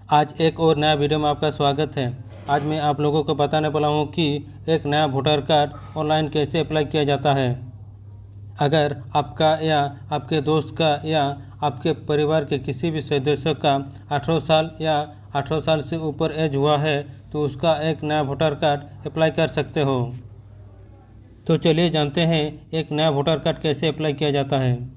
आज एक और नया वीडियो में आपका स्वागत है। आज मैं आप लोगों को बताने वाला हूँ कि एक नया वोटर कार्ड ऑनलाइन कैसे अप्लाई किया जाता है। अगर आपका या आपके दोस्त का या आपके परिवार के किसी भी सदस्य का 18 साल या 18 साल से ऊपर एज हुआ है तो उसका एक नया वोटर कार्ड अप्लाई कर सकते हो। तो चलिए जानते हैं एक नया वोटर कार्ड कैसे अप्लाई किया जाता है।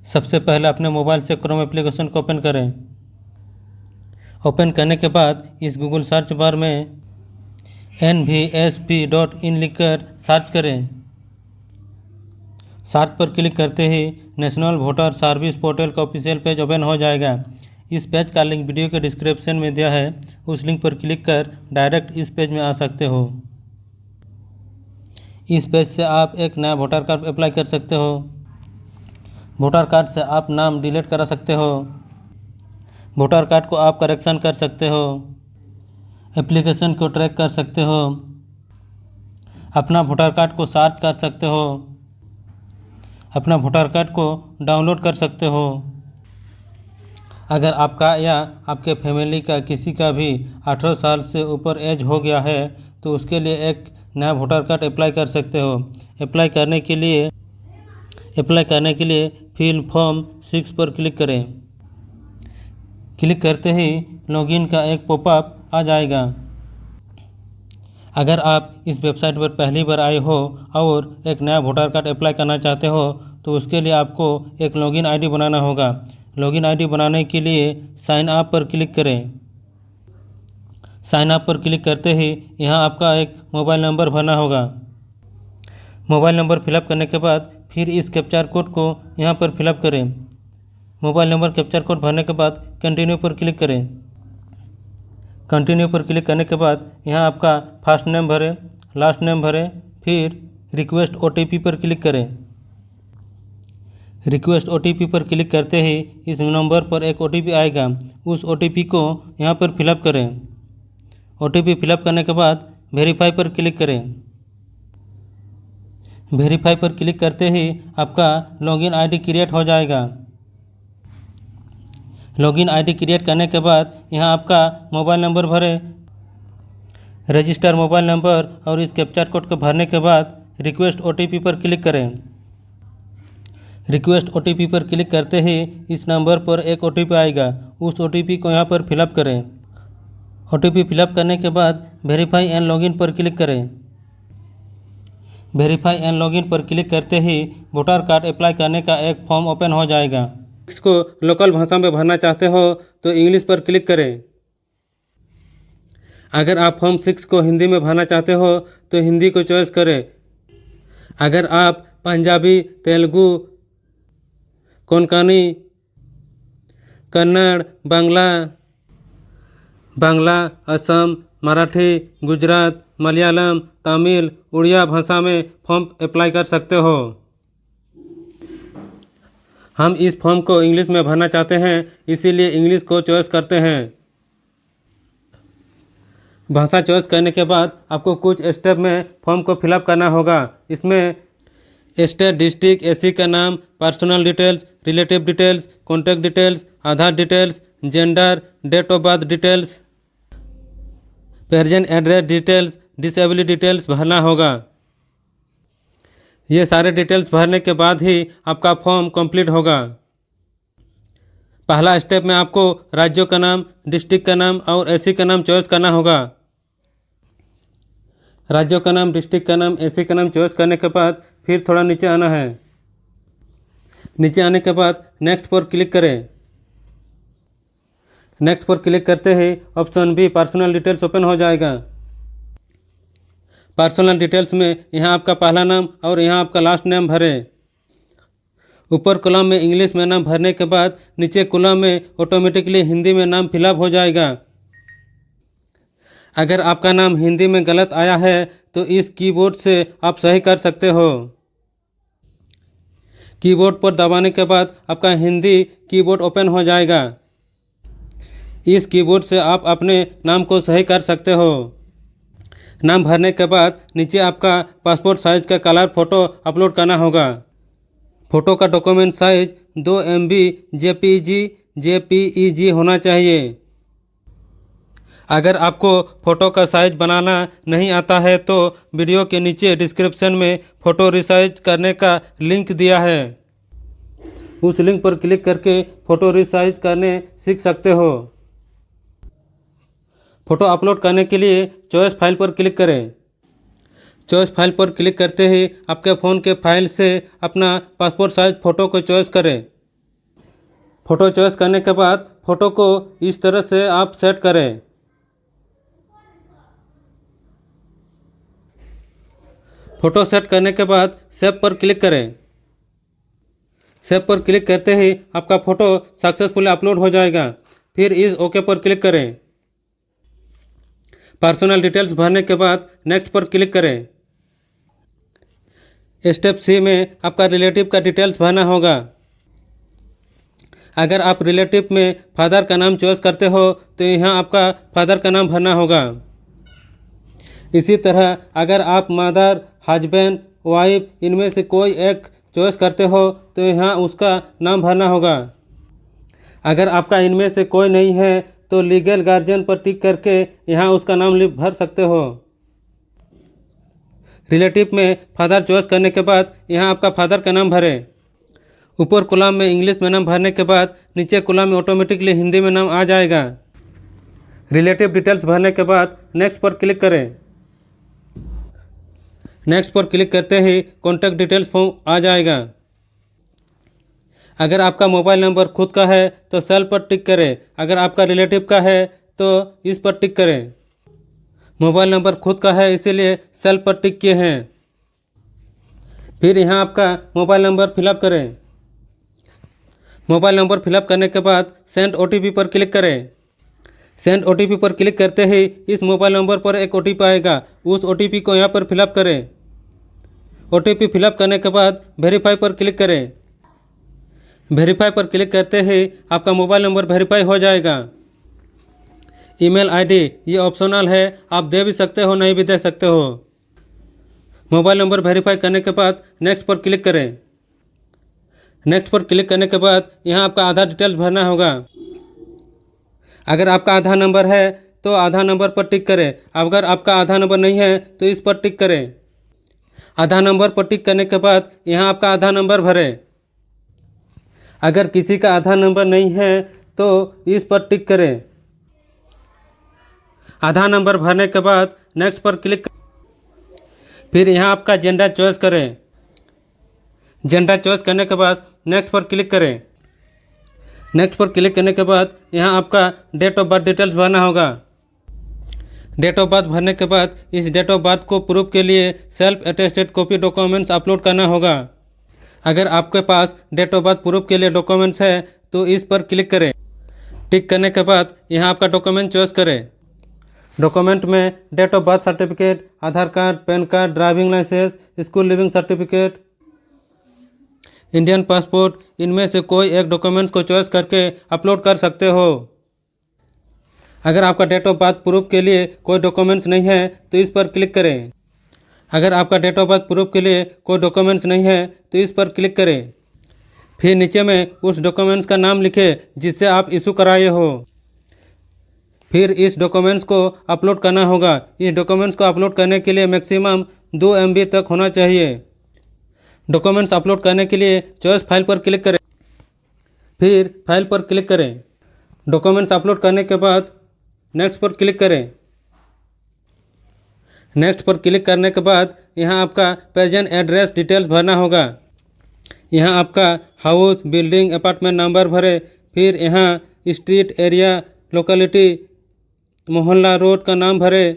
सबसे पहले अपने मोबाइल से क्रोम एप्लीकेशन को ओपन करें। ओपन करने के बाद इस गूगल सर्च बार में nvsp.in लिखकर सर्च करें। सर्च पर क्लिक करते ही नेशनल वोटर सर्विस पोर्टल का ऑफिशियल पेज ओपन हो जाएगा। इस पेज का लिंक वीडियो के डिस्क्रिप्शन में दिया है, उस लिंक पर क्लिक कर डायरेक्ट इस पेज में आ सकते हो। इस पेज से आप एक नया वोटर कार्ड अप्लाई कर सकते हो। वोटर कार्ड से आप नाम डिलीट करा सकते हो। वोटर कार्ड को आप करेक्शन कर सकते हो। एप्लीकेशन को ट्रैक कर सकते हो। अपना वोटर कार्ड को सर्च कर सकते हो। अपना वोटर कार्ड को डाउनलोड कर सकते हो। अगर आपका या आपके फैमिली का किसी का भी 18 साल से ऊपर एज हो गया है तो उसके लिए एक नया वोटर कार्ड अप्लाई कर सकते हो। अप्लाई करने के लिए फिल फॉर्म 6 पर क्लिक करें। क्लिक करते ही लॉगिन का एक पॉपअप आ जाएगा। अगर आप इस वेबसाइट पर पहली बार आए हो और एक नया वोटर कार्ड अप्लाई करना चाहते हो तो उसके लिए आपको एक लॉगिन आईडी बनाना होगा। लॉगिन आईडी बनाने के लिए साइन अप पर क्लिक करें। साइन अप पर क्लिक करते ही यहाँ आपका एक मोबाइल नंबर भरना होगा। मोबाइल नंबर फिलअप करने के बाद फिर इस कैप्चर कोड को यहाँ पर फिलअप करें। मोबाइल नंबर कैप्चर कोड भरने के बाद कंटिन्यू पर क्लिक करें। कंटिन्यू पर क्लिक करने के बाद यहाँ आपका फर्स्ट नेम भरें, लास्ट नेम भरें, फिर रिक्वेस्ट ओटीपी पर क्लिक करें। रिक्वेस्ट ओटीपी पर क्लिक करते ही इस नंबर पर एक ओटीपी आएगा, उस ओटीपी को यहाँ पर फिलअप करें। ओटीपी फिलअप करने के बाद वेरीफाई पर क्लिक करें। वेरीफाई पर क्लिक करते ही आपका लॉगिन आईडी क्रिएट हो जाएगा। लॉगिन आईडी क्रिएट करने के बाद यहाँ आपका मोबाइल नंबर भरें। रजिस्टर मोबाइल नंबर और इस कैप्चर कोड को भरने के बाद रिक्वेस्ट ओटीपी पर क्लिक करें। रिक्वेस्ट ओटीपी पर क्लिक करते ही इस नंबर पर एक ओटीपी आएगा, उस ओटीपी को यहाँ पर फिलअप करें। ओटीपी फिलअप करने के बाद वेरीफाई एंड लॉगिन पर क्लिक करें। वेरीफाई एंड लॉगिन पर क्लिक करते ही वोटर कार्ड अप्लाई करने का एक फॉर्म ओपन हो जाएगा। इसको लोकल भाषा में भरना चाहते हो तो इंग्लिश पर क्लिक करें। अगर आप फॉर्म 6 को हिंदी में भरना चाहते हो तो हिंदी को चॉइस करें। अगर आप पंजाबी, तेलुगु, कोंकणी, कन्नड़, बांग्ला, असम, मराठी, गुजरात, मलयालम, तमिल, उड़िया भाषा में फॉर्म अप्लाई कर सकते हो। हम इस फॉर्म को इंग्लिश में भरना चाहते हैं, इसीलिए इंग्लिश को चॉइस करते हैं। भाषा चॉइस करने के बाद आपको कुछ स्टेप में फॉर्म को फिलअप करना होगा। इसमें स्टेट, डिस्ट्रिक्ट, एसी का नाम, personal details, relative details, contact details, Aadhaar details, gender, date of birth details, present address details, disability details भरना होगा। ये सारे डिटेल्स भरने के बाद ही आपका फॉर्म कंप्लीट होगा। पहला स्टेप में आपको राज्यों का नाम, डिस्ट्रिक्ट का नाम और एसी का नाम चॉइस करना होगा। राज्यों का नाम, डिस्ट्रिक्ट का नाम, एसी का नाम चॉइस करने के बाद फिर थोड़ा नीचे आना है। नीचे आने के बाद नेक्स्ट पर क्लिक करें। नेक्स्ट पर क्लिक करते ही option B personal details open हो जाएगा। पर्सनल डिटेल्स में यहाँ आपका पहला नाम और यहाँ आपका लास्ट नेम भरें। ऊपर कॉलम में इंग्लिश में नाम भरने के बाद नीचे कॉलम में ऑटोमेटिकली हिंदी में नाम फिलअप हो जाएगा। अगर आपका नाम हिंदी में गलत आया है तो इस कीबोर्ड से आप सही कर सकते हो। कीबोर्ड पर दबाने के बाद आपका हिंदी कीबोर्ड ओपन हो जाएगा। इस कीबोर्ड से आप अपने नाम को सही कर सकते हो। नाम भरने के बाद नीचे आपका पासपोर्ट साइज का कलर फ़ोटो अपलोड करना होगा। फ़ोटो का डॉक्यूमेंट साइज 2 MB JPEG होना चाहिए। अगर आपको फ़ोटो का साइज बनाना नहीं आता है तो वीडियो के नीचे डिस्क्रिप्शन में फ़ोटो रिसाइज करने का लिंक दिया है, उस लिंक पर क्लिक करके फ़ोटो रिसाइज करने सीख सकते हो। फ़ोटो अपलोड करने के लिए चॉइस फाइल पर क्लिक करें। चॉइस फाइल पर क्लिक करते ही आपके फ़ोन के फाइल से अपना पासपोर्ट साइज फ़ोटो को चॉइस करें। फ़ोटो चॉइस करने के बाद फ़ोटो को इस तरह से आप सेट करें। फ़ोटो सेट करने के बाद सेव पर क्लिक करें। सेव पर क्लिक करते ही आपका फ़ोटो सक्सेसफुली अपलोड हो जाएगा। फिर इस ओके पर क्लिक करें। पर्सनल डिटेल्स भरने के बाद नेक्स्ट पर क्लिक करें। स्टेप सी में आपका रिलेटिव का डिटेल्स भरना होगा। अगर आप रिलेटिव में फादर का नाम चॉइस करते हो तो यहाँ आपका फादर का नाम भरना होगा। इसी तरह अगर आप मदर, हस्बैंड, वाइफ इनमें से कोई एक चॉइस करते हो तो यहाँ उसका नाम भरना होगा। अगर आपका इनमें से कोई नहीं है तो लीगल गार्जियन पर टिक करके यहाँ उसका नाम भर सकते हो। रिलेटिव में फादर चॉइस करने के बाद यहाँ आपका फादर का नाम भरें। ऊपर कॉलम में इंग्लिश में नाम भरने के बाद नीचे कॉलम में ऑटोमेटिकली हिंदी में नाम आ जाएगा। रिलेटिव डिटेल्स भरने के बाद नेक्स्ट पर क्लिक करें। नेक्स्ट पर क्लिक करते ही कॉन्टैक्ट डिटेल्स फॉर्म आ जाएगा। अगर आपका मोबाइल नंबर खुद का है तो सेल पर टिक करें। अगर आपका रिलेटिव का है तो इस पर टिक करें। मोबाइल नंबर खुद का है इसीलिए सेल पर टिक किए हैं। फिर यहाँ आपका मोबाइल नंबर फिलअप करें। मोबाइल नंबर फिलअप करने के बाद सेंड OTP पर क्लिक करें। सेंड OTP पर क्लिक करते ही इस मोबाइल नंबर पर एक OTP आएगा, उस OTP को यहाँ पर फिलअप करें। OTP फिलअप करने के बाद वेरीफाई पर क्लिक करें। वेरीफाई पर क्लिक करते ही आपका मोबाइल नंबर वेरीफाई हो जाएगा। ईमेल ID ये ऑप्शनल है, आप दे भी सकते हो नहीं भी दे सकते हो। मोबाइल नंबर वेरीफाई करने के बाद नेक्स्ट पर क्लिक करें। नेक्स्ट पर क्लिक करने के बाद यहाँ आपका आधार डिटेल्स भरना होगा। अगर आपका आधार नंबर है तो आधार नंबर पर टिक करें। अगर आपका आधार नंबर नहीं है तो इस पर टिक करें। आधार नंबर पर टिक करने के बाद यहाँ आपका आधार नंबर भरें। अगर किसी का आधार नंबर नहीं है तो इस पर टिक करें। आधार नंबर भरने के बाद नेक्स्ट पर क्लिक करें। फिर यहाँ आपका जेंडर चॉइस करें। जेंडर चॉइस करने के बाद नेक्स्ट पर क्लिक करें। नेक्स्ट पर क्लिक करने के बाद यहाँ आपका डेट ऑफ बर्थ डिटेल्स भरना होगा। डेट ऑफ बर्थ भरने के बाद इस डेट ऑफ बर्थ को प्रूफ के लिए self attested copy documents upload करना होगा। अगर आपके पास डेट ऑफ बर्थ प्रूफ के लिए डॉक्यूमेंट्स है तो इस पर क्लिक करें। टिक करने के बाद यहाँ आपका डॉक्यूमेंट चॉइस करें। डॉक्यूमेंट में date of birth certificate, Aadhaar card, PAN card, driving licence, school leaving certificate, Indian passport इनमें से कोई एक डॉक्यूमेंट्स को चॉइस करके अपलोड कर सकते हो। अगर आपका डेट ऑफ बर्थ प्रूफ के लिए कोई डॉक्यूमेंट्स नहीं है तो इस पर क्लिक करें। अगर आपका डेट ऑफ बर्थ प्रूफ के लिए कोई डॉक्यूमेंट्स नहीं है तो इस पर क्लिक करें। फिर नीचे में उस डॉक्यूमेंट्स का नाम लिखें जिससे आप इशू कराए हो। फिर इस डॉक्यूमेंट्स को अपलोड करना होगा। इस डॉक्यूमेंट्स को अपलोड करने के लिए मैक्सिमम 2 MB तक होना चाहिए। डॉक्यूमेंट्स अपलोड करने के लिए चॉइस फाइल पर क्लिक करें। फिर फाइल पर क्लिक करें। डॉक्यूमेंट्स अपलोड करने के बाद नेक्स्ट पर क्लिक करें। नेक्स्ट पर क्लिक करने के बाद यहाँ आपका प्रेजेंट एड्रेस डिटेल्स भरना होगा। यहाँ आपका हाउस, बिल्डिंग, अपार्टमेंट नंबर भरें। फिर यहाँ स्ट्रीट, एरिया, लोकेलिटी, मोहल्ला, रोड का नाम भरें।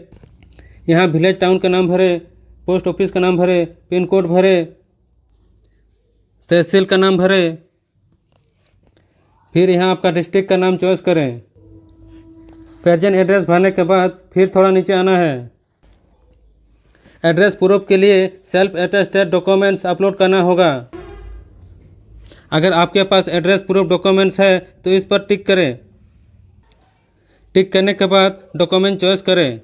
यहाँ विलेज, टाउन का नाम भरें। पोस्ट ऑफिस का नाम भरें। पिन कोड भरें। तहसील का नाम भरें। फिर यहाँ आपका डिस्ट्रिक्ट का नाम चॉइस करें। प्रेजेंट एड्रेस भरने के बाद फिर थोड़ा नीचे आना है। एड्रेस प्रूफ के लिए सेल्फ अटेस्टेड डॉक्यूमेंट्स अपलोड करना होगा। अगर आपके पास एड्रेस प्रूफ डॉक्यूमेंट्स है तो इस पर टिक करें। टिक करने के बाद डॉक्यूमेंट चॉइस करें।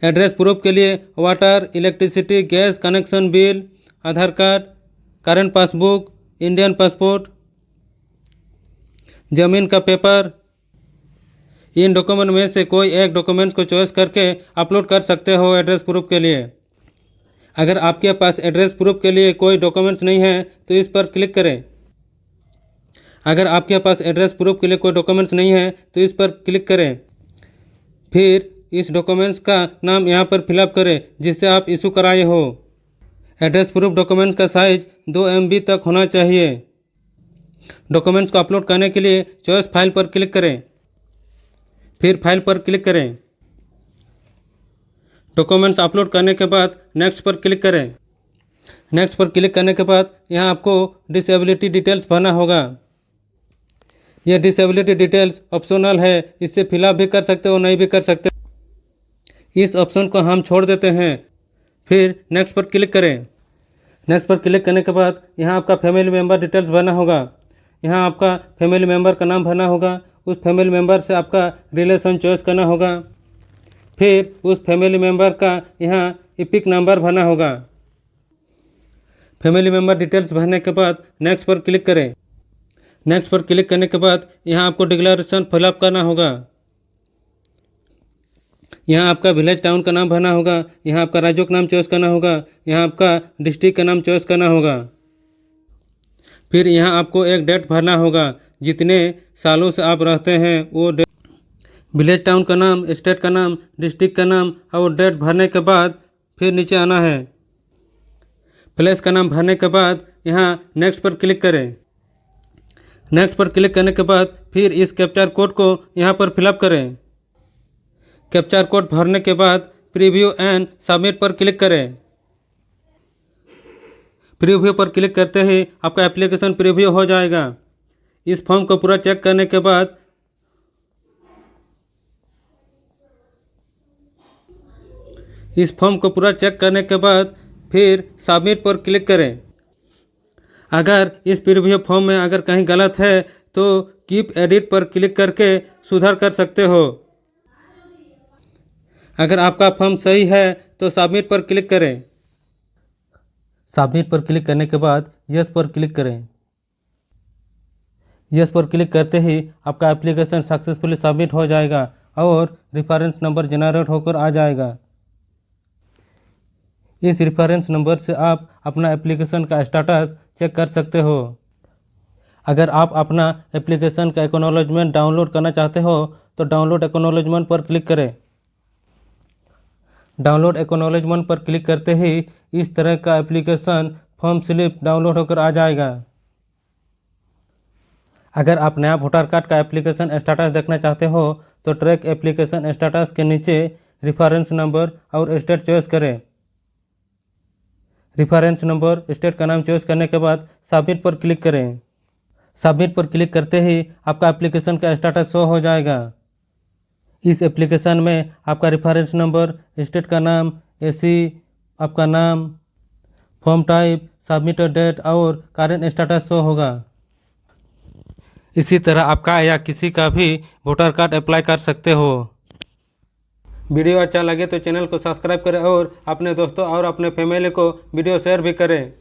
एड्रेस प्रूफ के लिए water, electricity, gas connection bill, Aadhaar card, current passbook, Indian passport, ज़मीन का पेपर। इन डॉक्यूमेंट में से कोई एक डॉक्यूमेंट्स को चॉइस करके अपलोड कर सकते हो एड्रेस प्रूफ के लिए। अगर आपके पास एड्रेस प्रूफ के लिए कोई डॉक्यूमेंट्स नहीं है तो इस पर क्लिक करें। अगर आपके पास एड्रेस प्रूफ के लिए कोई डॉक्यूमेंट्स नहीं है तो इस पर क्लिक करें। फिर इस डॉक्यूमेंट्स का नाम यहाँ पर फिलअप करें जिससे आप इशू कराए हो। एड्रेस प्रूफ डॉक्यूमेंट्स का साइज 2 MB तक होना चाहिए। डॉक्यूमेंट्स को अपलोड करने के लिए चॉइस फाइल पर क्लिक करें, फिर फाइल पर क्लिक करें। डॉक्यूमेंट्स अपलोड करने के बाद नेक्स्ट पर क्लिक करें। नेक्स्ट पर क्लिक करने के बाद यहाँ आपको डिसेबिलिटी डिटेल्स भरना होगा। यह डिसेबिलिटी डिटेल्स ऑप्शनल है, इससे फिलअप भी कर सकते हो नहीं भी कर सकते। इस ऑप्शन को हम छोड़ देते हैं। फिर नेक्स्ट पर क्लिक करें। नेक्स्ट पर क्लिक करने के बाद यहाँ आपका फैमिली मेम्बर डिटेल्स भरना होगा। यहाँ आपका फैमिली मेम्बर का नाम भरना होगा। उस फैमिली मेम्बर से आपका रिलेशन चॉइस करना होगा। फिर उस फैमिली मेम्बर का यहाँ इपिक नंबर भरना होगा। फैमिली मेम्बर डिटेल्स भरने के बाद नेक्स्ट पर क्लिक करें। नेक्स्ट पर क्लिक करने के बाद यहाँ आपको डिक्लेरेशन फिलअप करना होगा। यहाँ आपका विलेज टाउन का नाम भरना होगा। यहाँ आपका राज्यों का नाम चॉइस करना होगा। यहाँ आपका डिस्ट्रिक्ट का नाम चॉइस करना होगा। फिर यहाँ आपको एक डेट भरना होगा, जितने सालों से आप रहते हैं वो डेट। विलेज टाउन का नाम, स्टेट का नाम, डिस्ट्रिक्ट का नाम और डेट भरने के बाद फिर नीचे आना है। प्लेस का नाम भरने के बाद यहाँ नेक्स्ट पर क्लिक करें। नेक्स्ट पर क्लिक करने के बाद फिर इस कैप्चर कोड को यहाँ पर फिलअप करें। कैप्चर कोड भरने के बाद प्रीव्यू एंड सबमिट पर क्लिक करें। प्रीव्यू पर क्लिक करते ही आपका एप्लीकेशन प्रीव्यू हो जाएगा। इस फॉर्म को पूरा चेक करने के बाद फिर सबमिट पर क्लिक करें। अगर इस प्रीव्यू फॉर्म में अगर कहीं गलत है तो कीप एडिट पर क्लिक करके सुधार कर सकते हो। अगर आपका फॉर्म सही है तो सबमिट पर क्लिक करें। सबमिट पर क्लिक करने के बाद यस पर क्लिक करें। यस पर क्लिक करते ही आपका एप्लीकेशन सक्सेसफुली सबमिट हो जाएगा और रेफरेंस नंबर जनरेट होकर आ जाएगा। इस रेफरेंस नंबर से आप अपना एप्लीकेशन का स्टेटस चेक कर सकते हो। अगर आप अपना एप्लीकेशन का एक्नॉलेजमेंट डाउनलोड करना चाहते हो तो डाउनलोड एक्नॉलेजमेंट पर क्लिक करें। डाउनलोड एक्नॉलेजमेंट पर क्लिक करते ही इस तरह का एप्लीकेशन फॉर्म स्लिप डाउनलोड होकर आ जाएगा। अगर आप नया वोटर कार्ड का एप्लीकेशन स्टेटस देखना चाहते हो तो ट्रैक एप्लीकेशन स्टेटस के नीचे रेफरेंस नंबर और स्टेट चॉइस करें। रेफरेंस नंबर, स्टेट का नाम चॉइस करने के बाद सबमिट पर क्लिक करें। सबमिट पर क्लिक करते ही आपका एप्लीकेशन का स्टेटस शो हो जाएगा। इस एप्लीकेशन में आपका रेफरेंस नंबर, स्टेट का नाम, एसी, आपका नाम, फॉर्म टाइप, सबमिटेड डेट और करंट स्टेटस शो होगा। इसी तरह आपका या किसी का भी वोटर कार्ड अप्लाई कर सकते हो। वीडियो अच्छा लगे तो चैनल को सब्सक्राइब करें और अपने दोस्तों और अपने फैमिली को वीडियो शेयर भी करें।